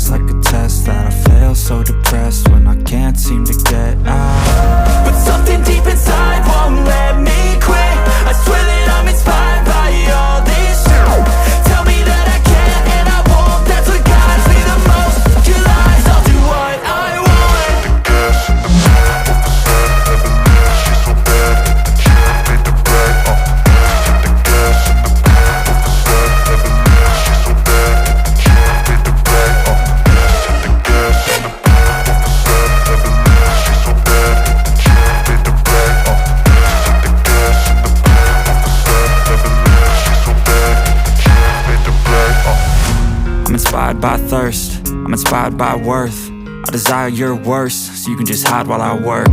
it's like a test that I fail. So depressed when I can't seem to get out. But something deep inside won't let me quit. I swear that I'm inspired by all this shit. Tell me that I can't and I won't. That's what guides me the most. Your lies, I'll do what I want. I'm inspired by thirst, I'm inspired by worth. I desire your worst, so you can just hide while I work.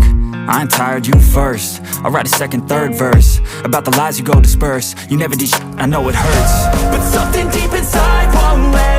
I ain't tired, you first. I'll write a second, third verse about the lies you go disperse. You never did shit, I know it hurts. But something deep inside won't let